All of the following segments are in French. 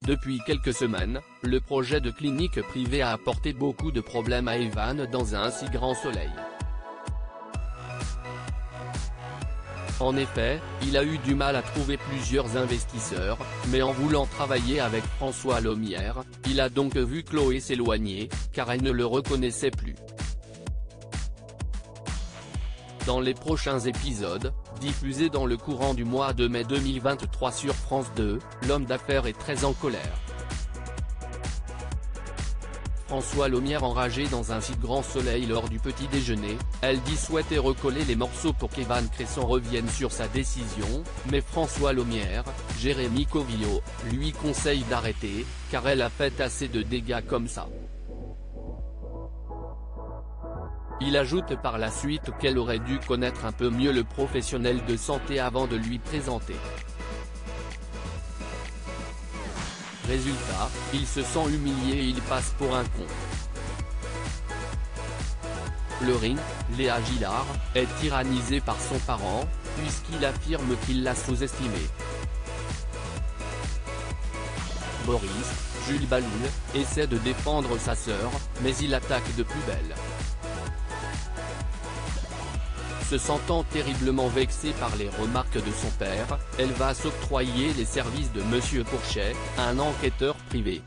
Depuis quelques semaines, le projet de clinique privée a apporté beaucoup de problèmes à Evan dans un si grand soleil. En effet, il a eu du mal à trouver plusieurs investisseurs, mais en voulant travailler avec François Lomière, il a donc vu Chloé s'éloigner, car elle ne le reconnaissait plus. Dans les prochains épisodes, diffusés dans le courant du mois de mai 2023 sur France 2, l'homme d'affaires est très en colère. François Lomière enragé dans un si grand soleil lors du petit déjeuner, elle dit souhaiter recoller les morceaux pour qu'Evan Cresson revienne sur sa décision, mais François Lomière, Jérémy Covillo, lui conseille d'arrêter, car elle a fait assez de dégâts comme ça. Il ajoute par la suite qu'elle aurait dû connaître un peu mieux le professionnel de santé avant de lui présenter. Résultat, il se sent humilié et il passe pour un con. Laurine, Léa Gillard, est tyrannisée par son parent, puisqu'il affirme qu'il l'a sous-estimée. Boris, Jules Baloul, essaie de défendre sa sœur, mais il attaque de plus belle. Se sentant terriblement vexée par les remarques de son père, elle va s'octroyer les services de Monsieur Pourchet, un enquêteur privé.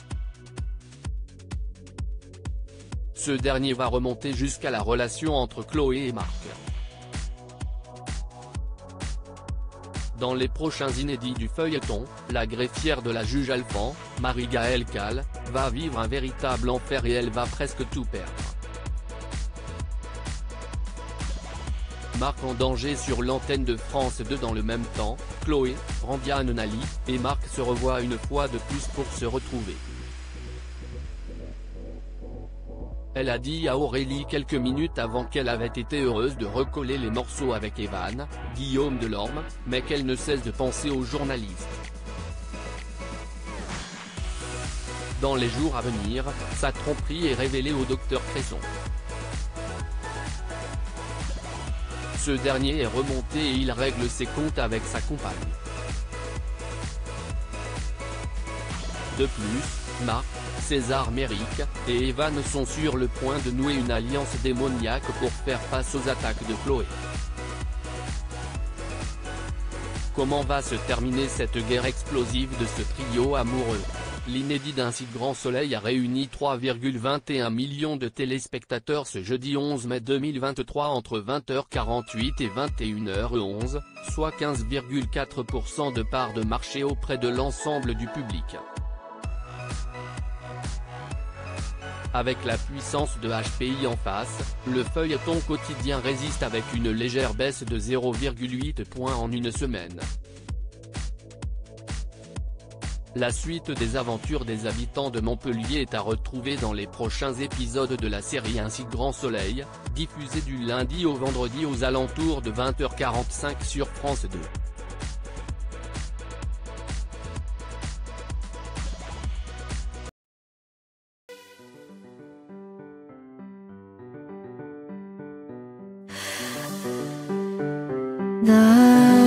Ce dernier va remonter jusqu'à la relation entre Chloé et Marc. Dans les prochains inédits du feuilleton, la greffière de la juge Alphand, Marie-Gaëlle Calle, va vivre un véritable enfer et elle va presque tout perdre. Marc en danger sur l'antenne de France 2. Dans le même temps, Chloé, Randiane Nali, et Marc se revoient une fois de plus pour se retrouver. Elle a dit à Aurélie quelques minutes avant qu'elle avait été heureuse de recoller les morceaux avec Evan, Guillaume Delorme, mais qu'elle ne cesse de penser aux journalistes. Dans les jours à venir, sa tromperie est révélée au docteur Cresson. Ce dernier est remonté et il règle ses comptes avec sa compagne. De plus, Marc, César Méric, et Evan sont sur le point de nouer une alliance démoniaque pour faire face aux attaques de Chloé. Comment va se terminer cette guerre explosive de ce trio amoureux? L'inédit d'un si grand soleil a réuni 3,21 millions de téléspectateurs ce jeudi 11 mai 2023 entre 20h48 et 21h11, soit 15,4% de part de marché auprès de l'ensemble du public. Avec la puissance de HPI en face, le feuilleton quotidien résiste avec une légère baisse de 0,8 points en une semaine. La suite des aventures des habitants de Montpellier est à retrouver dans les prochains épisodes de la série Un si grand soleil, diffusée du lundi au vendredi aux alentours de 20h45 sur France 2. The